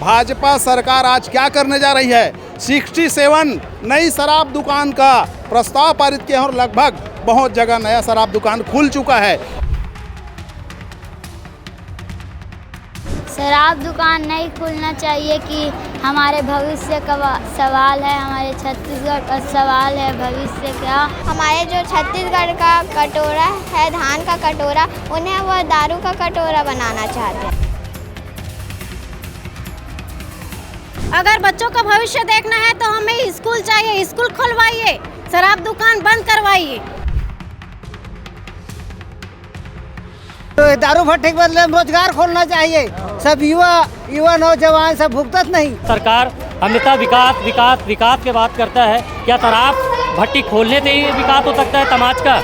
भाजपा सरकार आज क्या करने जा रही है। 67 नई शराब दुकान का प्रस्ताव पारित किया और लगभग बहुत जगह नया शराब दुकान खुल चुका है। शराब दुकान नहीं खुलना चाहिए कि हमारे भविष्य का सवाल है, हमारे छत्तीसगढ़ का सवाल है। भविष्य क्या, हमारे जो छत्तीसगढ़ का कटोरा है, धान का कटोरा, उन्हें वह दारू का कटोरा बनाना चाहते हैं। अगर बच्चों का भविष्य देखना है तो हमें स्कूल चाहिए, स्कूल खुलवाइए, शराब दुकान बंद करवाइए। तो दारू भट्टी के बदले रोजगार खोलना चाहिए। सब युवा नौजवान सब भुगतत नहीं। सरकार हमेशा विकास के बात करता है। क्या शराब भट्टी खोलने से ही विकास हो सकता है समाज का?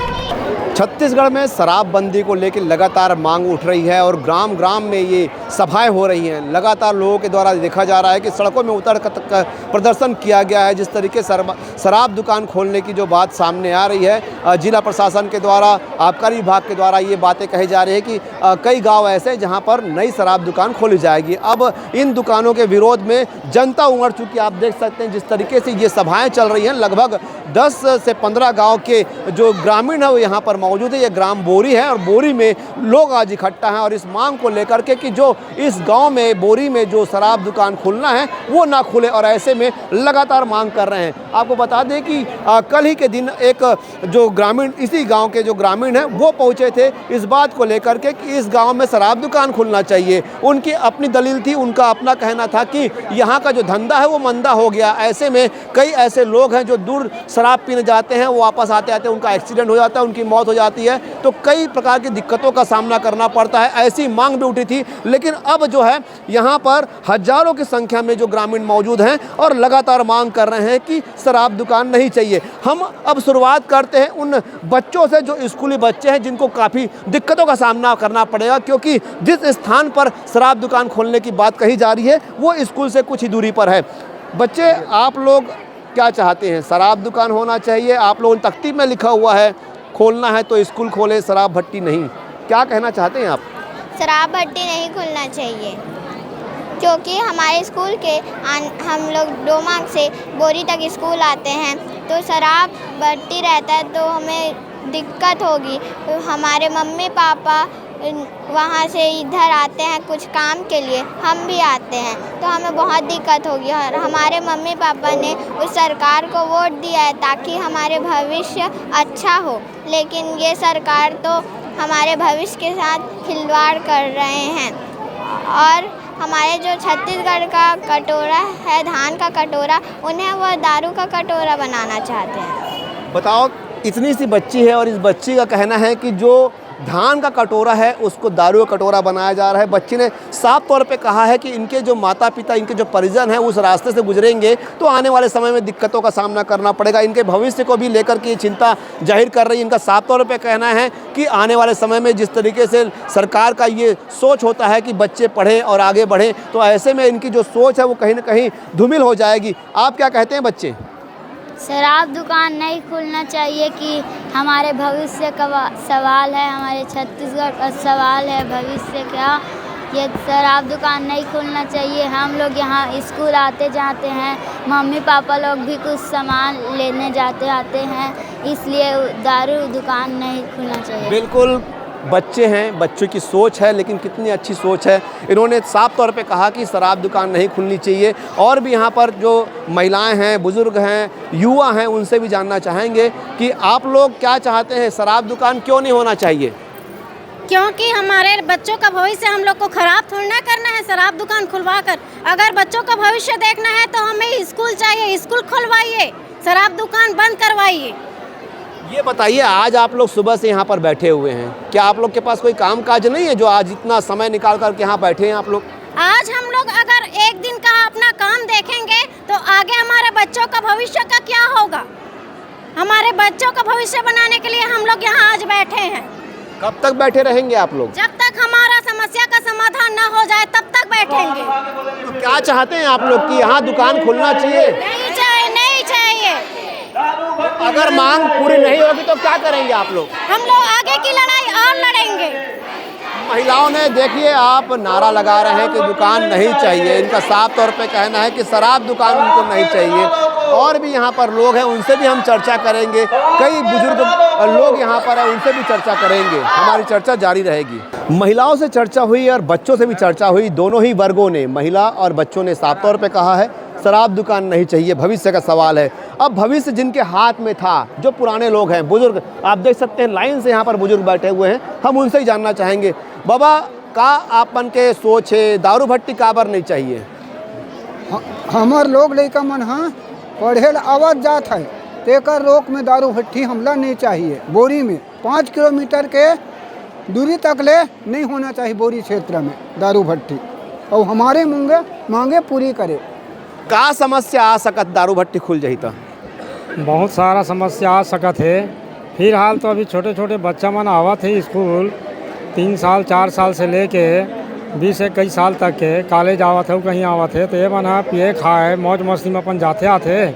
छत्तीसगढ़ में शराबबंदी को लेकर लगातार मांग उठ रही है और ग्राम ग्राम में ये सभाएं हो रही हैं। लगातार लोगों के द्वारा देखा जा रहा है कि सड़कों में उतर कर प्रदर्शन किया गया है। जिस तरीके से शराब दुकान खोलने की जो बात सामने आ रही है, जिला प्रशासन के द्वारा, आबकारी विभाग के द्वारा ये बातें कही जा रही है कि कई गाँव ऐसे हैं जहाँ पर नई शराब दुकान खोली जाएगी। अब इन दुकानों के विरोध में जनता उमड़ चुकी। आप देख सकते हैं जिस तरीके से ये सभाएँ चल रही हैं। लगभग 10 से 15 गाँव के जो ग्रामीण है वो यहाँ पर मौजूद है। ये ग्राम बोरी है और बोरी में लोग आज इकट्ठा हैं और इस मांग को लेकर के कि जो इस गांव में बोरी में जो शराब दुकान खुलना है वो ना खुले, और ऐसे में लगातार मांग कर रहे हैं। आपको बता दें कि कल ही के दिन एक जो ग्रामीण, इसी गांव के जो ग्रामीण हैं वो पहुंचे थे इस बात को लेकर के कि इस गांव में शराब दुकान खुलना चाहिए। उनकी अपनी दलील थी, उनका अपना कहना था कि यहाँ का जो धंधा है वो मंदा हो गया। ऐसे में कई ऐसे लोग हैं जो दूर शराब पीने जाते हैं, वो वापस आते आते उनका एक्सीडेंट हो जाता है, उनकी मौत हो जाती है, तो कई प्रकार की दिक्कतों का सामना करना पड़ता है। ऐसी मांग भी उठी थी। लेकिन अब जो है यहाँ पर हजारों की संख्या में जो ग्रामीण मौजूद हैं और लगातार मांग कर रहे हैं कि शराब दुकान नहीं चाहिए। हम अब शुरुआत करते हैं उन बच्चों से जो स्कूली बच्चे हैं जिनको काफ़ी दिक्कतों का सामना करना पड़ेगा, क्योंकि जिस स्थान पर शराब दुकान खोलने की बात कही जा रही है वो स्कूल से कुछ ही दूरी पर है। बच्चे, आप लोग क्या चाहते हैं? शराब दुकान होना चाहिए, आप लोगों ने तख्ती में लिखा हुआ है खोलना है तो स्कूल खोले, शराब भट्टी नहीं। क्या कहना चाहते हैं आप? शराब भट्टी नहीं खुलना चाहिए क्योंकि हमारे स्कूल के हम लोग डोमांग से बोरी तक स्कूल आते हैं, तो शराब भट्टी रहता है तो हमें दिक्कत होगी। तो हमारे मम्मी पापा वहाँ से इधर आते हैं कुछ काम के लिए, हम भी आते हैं, तो हमें बहुत दिक्कत होगी। और हमारे मम्मी पापा ने उस सरकार को वोट दिया है ताकि हमारे भविष्य अच्छा हो, लेकिन ये सरकार तो हमारे भविष्य के साथ खिलवाड़ कर रहे हैं। और हमारे जो छत्तीसगढ़ का कटोरा है, धान का कटोरा, उन्हें वह दारू का कटोरा बनाना चाहते हैं। बताओ, इतनी सी बच्ची है और इस बच्ची का कहना है कि जो धान का कटोरा है उसको दारू का कटोरा बनाया जा रहा है। बच्ची ने साफ तौर पे कहा है कि इनके जो माता पिता, इनके जो परिजन हैं उस रास्ते से गुजरेंगे तो आने वाले समय में दिक्कतों का सामना करना पड़ेगा। इनके भविष्य को भी लेकर के चिंता जाहिर कर रही है। इनका साफ तौर पे कहना है कि आने वाले समय में जिस तरीके से सरकार का ये सोच होता है कि बच्चे पढ़ें और आगे बढ़ें, तो ऐसे में इनकी जो सोच है वो कहीं ना कहीं धूमिल हो जाएगी। आप क्या कहते हैं बच्चे? शराब दुकान नहीं खुलना चाहिए कि हमारे भविष्य का सवाल है, हमारे छत्तीसगढ़ का सवाल है। भविष्य क्या, ये शराब दुकान नहीं खुलना चाहिए। हम लोग यहाँ स्कूल आते जाते हैं, मम्मी पापा लोग भी कुछ सामान लेने जाते आते हैं, इसलिए दारू दुकान नहीं खुलना चाहिए। बिल्कुल, बच्चे हैं, बच्चों की सोच है, लेकिन कितनी अच्छी सोच है। इन्होंने साफ तौर पे कहा कि शराब दुकान नहीं खुलनी चाहिए। और भी यहाँ पर जो महिलाएं हैं, बुजुर्ग हैं, युवा हैं, उनसे भी जानना चाहेंगे कि आप लोग क्या चाहते हैं, शराब दुकान क्यों नहीं होना चाहिए? क्योंकि हमारे बच्चों का भविष्य हम लोग को खराब थोड़ा ना करना है शराब दुकान खुलवा कर। अगर बच्चों का भविष्य देखना है तो हमें स्कूल चाहिए, स्कूल खुलवाइए, शराब दुकान बंद करवाइए। ये बताइए, आज आप लोग सुबह से यहाँ पर बैठे हुए हैं, क्या आप लोग के पास कोई काम काज नहीं है जो आज इतना समय निकाल कर के यहाँ बैठे हैं आप लोग? आज हम लोग अगर एक दिन का अपना काम देखेंगे तो आगे हमारे बच्चों का भविष्य का क्या होगा? हमारे बच्चों का भविष्य बनाने के लिए हम लोग यहाँ आज बैठे हैं। कब तक बैठे रहेंगे आप लोग? जब तक हमारा समस्या का समाधान न हो जाए तब तक बैठेंगे। तो क्या चाहते हैं आप लोग कि यहाँ दुकान खुलना चाहिए? नहीं चाहिए, नहीं चाहिए। अगर मांग पूरी नहीं होगी तो क्या करेंगे आप लोग? हम लोग आगे की लड़ाई और लड़ेंगे। महिलाओं ने देखिए आप नारा लगा रहे हैं कि दुकान नहीं चाहिए। इनका साफ तौर पे कहना है कि शराब दुकान उनको नहीं चाहिए। और भी यहाँ पर लोग हैं, उनसे भी हम चर्चा करेंगे। कई बुजुर्ग लोग यहाँ पर हैं, उनसे भी चर्चा करेंगे। हमारी चर्चा जारी रहेगी। महिलाओं से चर्चा हुई और बच्चों से भी चर्चा हुई। दोनों ही वर्गों ने, महिला और बच्चों ने साफ तौर पर कहा है शराब दुकान नहीं चाहिए, भविष्य का सवाल है। अब भविष्य जिनके हाथ में था, जो पुराने लोग हैं, बुजुर्ग, आप देख सकते हैं लाइन से यहाँ पर बुजुर्ग बैठे हुए हैं, हम उनसे ही जानना चाहेंगे। बाबा का आपन के सोच है दारू भट्टी काबर नहीं चाहिए? हमार लोग लड़का मन हाँ पढ़े आवत जात है, तेकर रोक में दारू भट्टी हमला नहीं चाहिए। बोरी में 5 किलोमीटर के दूरी तक ले नहीं होना चाहिए बोरी क्षेत्र में दारू भट्टी, और हमारे मांगे पूरी करे। का समस्या आ सकत दारू भट्टी खुल जाही तो? बहुत सारा समस्या आ सकत है। फिलहाल तो अभी छोटे छोटे बच्चा मन आवत है स्कूल, 3 साल 4 साल से लेके 20-21 साल तक के कॉलेज आवत है, कहीं आवत है, तो ये मन पिए खाए मौज मस्ती में अपन जाते आते,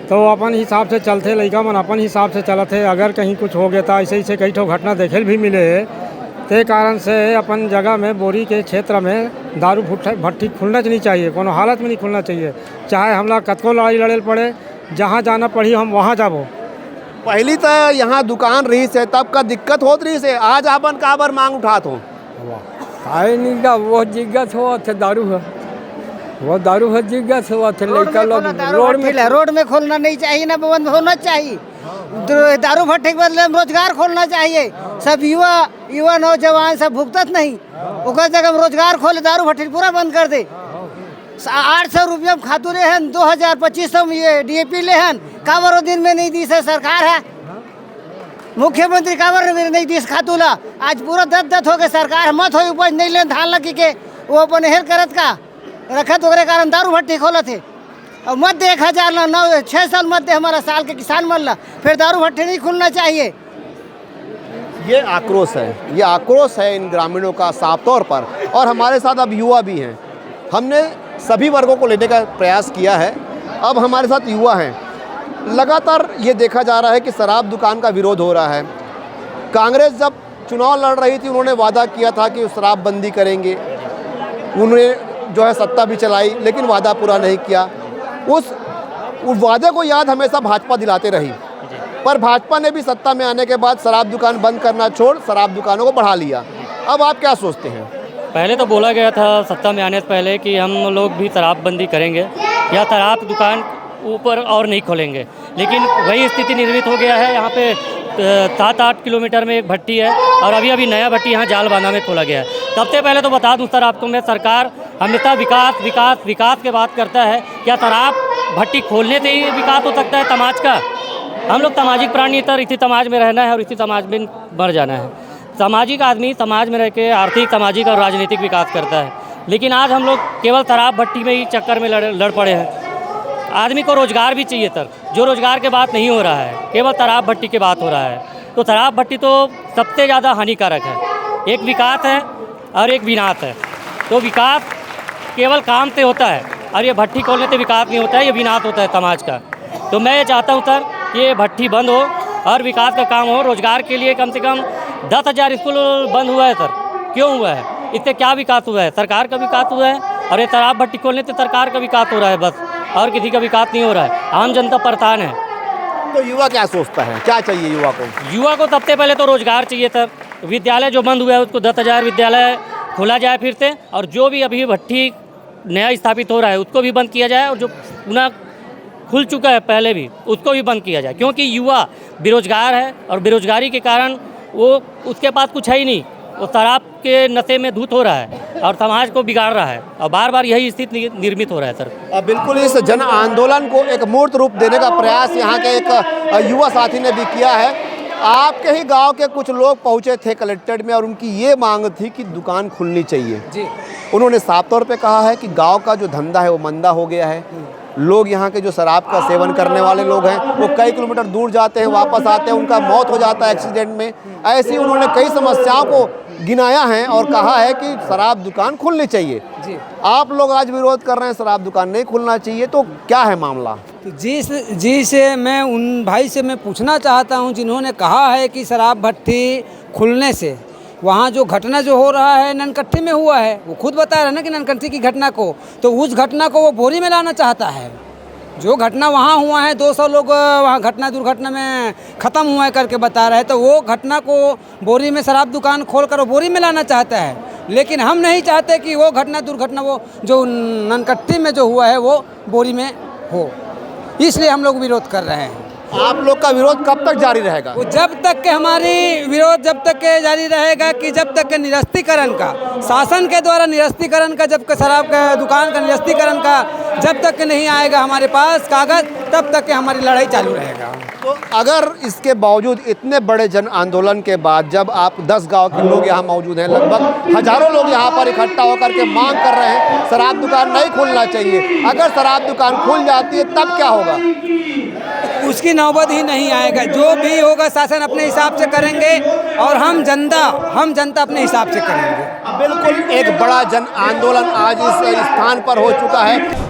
तो अपन हिसाब से चलते। लड़का मन अपन हिसाब से चलत है। अगर कहीं कुछ हो गया था, ऐसे ऐसे कई ठो घटना देखे भी मिले, ते कारण से अपन जगह में बोरी के क्षेत्र में दारू भट्टी खुलना नहीं चाहिए, कोनो हालत में नहीं खुलना चाहिए। चाहे हमला कतको लड़ाई लड़े पड़े, जहाँ जाना पड़ी हम वहाँ जाबो। पहली तो यहाँ दुकान रही से तब का दिक्कत होत रही से, आज अपन काबर मांग उठात हो? आए नहीं का वो जिज्ञास हुआ थे दारू है, वो दारू है जिज्ञास हुआ थे। लड़का लोग रोड में खोलना नहीं चाहिए, ना बंद होना चाहिए। दारू भट्टी के बदले रोजगार खोलना चाहिए। सब युवा नौजवान सब भुगतत नहीं, ओकर जगह रोजगार खोले, दारू भट्टी पूरा बंद कर दे। 800 रुपया में खातू ले हन, 2000-2500 में ये DAP ले हन, काबर दिन में नहीं दी से सरकार है। मुख्यमंत्री काबर नहीं दी खातू ला, आज पूरा दत हो गए सरकार मत हो उपज नहीं ले धान लगी के वो अपन हेर करत का रखत, ओकरे कारण दारू भट्टी खोलत है। और मत दे 1000 ला 6 साल मत दे हमारा साल के किसान मन ला, फिर दारू भट्टी नहीं खुलना चाहिए। ये आक्रोश है इन ग्रामीणों का साफ तौर पर। और हमारे साथ अब युवा भी हैं। हमने सभी वर्गों को लेने का प्रयास किया है। अब हमारे साथ युवा हैं। लगातार ये देखा जा रहा है कि शराब दुकान का विरोध हो रहा है। कांग्रेस जब चुनाव लड़ रही थी, उन्होंने वादा किया था कि शराब बंदी करेंगे। उन्होंने जो है सत्ता भी चलाई, लेकिन वादा पूरा नहीं किया। उस वादे को याद हमेशा भाजपा दिलाते रही, पर भाजपा ने भी सत्ता में आने के बाद शराब दुकान बंद करना छोड़ शराब दुकानों को बढ़ा लिया। अब आप क्या सोचते हैं? पहले तो बोला गया था सत्ता में आने से पहले कि हम लोग भी शराबबंदी करेंगे या शराब दुकान ऊपर और नहीं खोलेंगे, लेकिन वही स्थिति निर्मित हो गया है। यहाँ पे 7-8 किलोमीटर में एक भट्टी है और अभी नया भट्टी यहाँ जालबाना में खोला गया है। सबसे पहले तो बता दूँ सर आपको, मैं सरकार हमेशा विकास के बात करता है। क्या शराब भट्टी खोलने से ही विकास हो सकता है समाज का? हम लोग सामाजिक प्राणी, तर इसी समाज में रहना है और इसी समाज में मर जाना है। सामाजिक आदमी समाज में रह के आर्थिक, सामाजिक और राजनीतिक विकास करता है, लेकिन आज हम लोग केवल शराब भट्टी में ही चक्कर में लड़ पड़े हैं। आदमी को रोजगार भी चाहिए सर, जो रोजगार के बात नहीं हो रहा है, केवल शराब भट्टी की बात हो रहा है। तो शराब भट्टी तो सबसे ज़्यादा हानिकारक है। एक विकास है और एक विनाश है। तो विकास केवल काम से होता है और ये भट्टी खोलने से विकास नहीं होता है, ये विनाश होता है समाज का। तो मैं ये चाहता हूँ सर कि ये भट्टी बंद हो और विकास का काम हो। रोजगार के लिए कम से कम 10,000 स्कूल बंद हुआ है सर। क्यों हुआ है? इससे क्या विकास हुआ है? सरकार का विकास हुआ है, और ये शराब भट्टी खोलने से सरकार का विकास हो रहा है बस, और किसी का विकास नहीं हो रहा है। आम जनता परेशान है। तो युवा क्या सोचता है, क्या चाहिए युवा को? युवा को सबसे पहले तो रोजगार चाहिए सर। विद्यालय जो बंद हुआ है उसको 10,000 विद्यालय खोला जाए फिर से, और जो भी अभी भट्टी नया स्थापित हो रहा है उसको भी बंद किया जाए, और जो पुनः खुल चुका है पहले भी उसको भी बंद किया जाए। क्योंकि युवा बेरोजगार है और बेरोजगारी के कारण वो उसके पास कुछ है ही नहीं, वो शराब के नशे में धुत हो रहा है और समाज को बिगाड़ रहा है, और बार बार यही स्थिति निर्मित हो रहा है सर। बिल्कुल इस जन आंदोलन को एक मूर्त रूप देने का प्रयास यहाँ के एक युवा साथी ने भी किया है। आपके ही गांव के कुछ लोग पहुँचे थे कलेक्ट्रेट में और उनकी ये मांग थी कि दुकान खुलनी चाहिए जी। उन्होंने साफ तौर पे कहा है कि गांव का जो धंधा है वो मंदा हो गया है। लोग यहाँ के जो शराब का सेवन करने वाले लोग हैं वो कई किलोमीटर दूर जाते हैं, वापस आते हैं, उनका मौत हो जाता है एक्सीडेंट में। ऐसी उन्होंने कई समस्याओं को गिनाया है और कहा है कि शराब दुकान खुलनी चाहिए जी। आप लोग आज विरोध कर रहे हैं शराब दुकान नहीं खुलना चाहिए, तो क्या है मामला? तो जी से मैं उन भाई से मैं पूछना चाहता हूं जिन्होंने कहा है कि शराब भट्टी खुलने से वहाँ जो घटना जो हो रहा है ननकट्टी में हुआ है, वो खुद बता रहे हैं ना कि ननकट्टी की घटना को, तो उस घटना को वो बोरी में लाना चाहता है। जो घटना वहाँ हुआ है 200 लोग वहाँ दुर्घटना में ख़त्म हुआ है करके बता रहे हैं, तो वो घटना को बोरी में शराब दुकान खोल कर वो बोरी में लाना चाहता है। लेकिन हम नहीं चाहते कि वो दुर्घटना वो जो ननकट्टी में जो हुआ है वो बोरी में हो, इसलिए हम लोग विरोध कर रहे हैं। आप लोग का विरोध कब तक जारी रहेगा? वो जब तक के हमारी विरोध जब तक के जारी रहेगा कि जब तक के निरस्तीकरण का, शासन के द्वारा निरस्तीकरण का, जब के शराब का दुकान का निरस्तीकरण का जब तक के नहीं आएगा हमारे पास कागज़, तब तक के हमारी लड़ाई चालू रहेगा। तो अगर इसके बावजूद इतने बड़े जन आंदोलन के बाद जब आप 10 गांव के लोग यहाँ मौजूद हैं, लगभग हजारों लोग यहाँ पर इकट्ठा होकर के मांग कर रहे हैं शराब दुकान नहीं खुलना चाहिए, अगर शराब दुकान खुल जाती है तब क्या होगा? उसकी नौबत ही नहीं आएगा। जो भी होगा शासन अपने हिसाब से करेंगे और हम जनता अपने हिसाब से करेंगे। बिल्कुल एक बड़ा जन आंदोलन आज इस स्थान पर हो चुका है।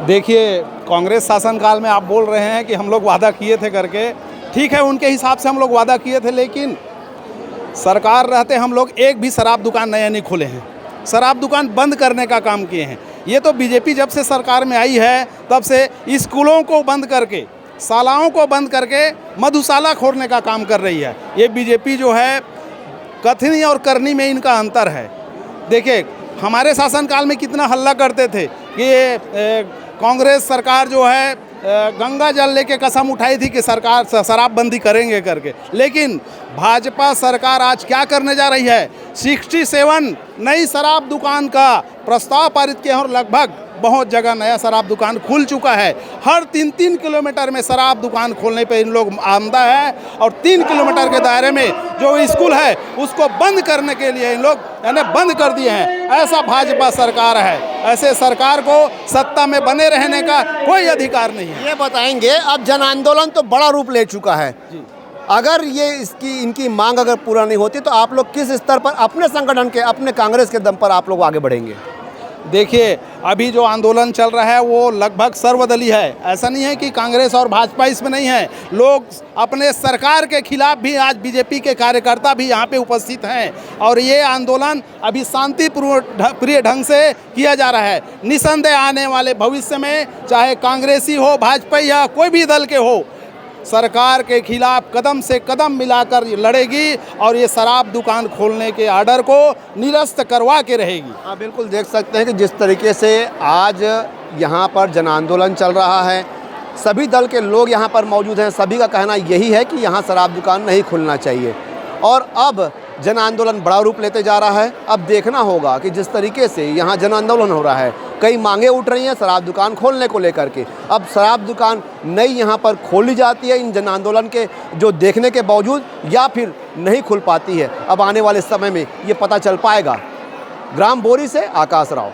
देखिए, कांग्रेस शासनकाल में आप बोल रहे हैं कि हम लोग वादा किए थे करके, ठीक है, उनके हिसाब से हम लोग वादा किए थे, लेकिन सरकार रहते हम लोग एक भी शराब दुकान नया नहीं खोले हैं, शराब दुकान बंद करने का काम किए हैं। ये तो बीजेपी जब से सरकार में आई है तब से स्कूलों को बंद करके, शालाओं को बंद करके मधुशाला खोलने का काम कर रही है। ये बीजेपी जो है, कथनी और करनी में इनका अंतर है। देखिए, हमारे शासनकाल में कितना हल्ला करते थे कि कांग्रेस सरकार जो है गंगा जल लेके कसम उठाई थी कि सरकार शराबबंदी करेंगे करके, लेकिन भाजपा सरकार आज क्या करने जा रही है? 67 नई शराब दुकान का प्रस्ताव पारित किया और लगभग बहुत जगह नया शराब दुकान खुल चुका है। हर 3-3 किलोमीटर में शराब दुकान खोलने पे इन लोग आमदा है और 3 किलोमीटर के दायरे में जो स्कूल है उसको बंद करने के लिए इन लोग यानी बंद कर दिए हैं। ऐसा भाजपा सरकार है। ऐसे सरकार को सत्ता में बने रहने का कोई अधिकार नहीं है। ये बताएंगे, अब जन आंदोलन तो बड़ा रूप ले चुका है, अगर ये इनकी मांग अगर पूरा नहीं होती तो आप लोग किस स्तर पर अपने संगठन के, अपने कांग्रेस के दम पर आप लोग आगे बढ़ेंगे? देखिए, अभी जो आंदोलन चल रहा है वो लगभग सर्वदलीय है। ऐसा नहीं है कि कांग्रेस और भाजपा इसमें नहीं है। लोग अपने सरकार के खिलाफ भी आज बीजेपी के कार्यकर्ता भी यहाँ पे उपस्थित हैं और ये आंदोलन अभी शांतिप्रिय ढंग से किया जा रहा है। निसंदेह आने वाले भविष्य में चाहे कांग्रेसी हो, भाजपा या कोई भी दल के हो, सरकार के खिलाफ कदम से कदम मिलाकर लड़ेगी और ये शराब दुकान खोलने के आर्डर को निरस्त करवा के रहेगी। हाँ, बिल्कुल देख सकते हैं कि जिस तरीके से आज यहाँ पर जन आंदोलन चल रहा है, सभी दल के लोग यहाँ पर मौजूद हैं, सभी का कहना यही है कि यहाँ शराब दुकान नहीं खुलना चाहिए और अब जन आंदोलन बड़ा रूप लेते जा रहा है। अब देखना होगा कि जिस तरीके से यहाँ जन आंदोलन हो रहा है, कई मांगे उठ रही हैं शराब दुकान खोलने को लेकर के। अब शराब दुकान नई यहाँ पर खोली जाती है इन जन आंदोलन के जो देखने के बावजूद, या फिर नहीं खुल पाती है। अब आने वाले समय में ये पता चल पाएगा। ग्राम बोरी से आकाश राव।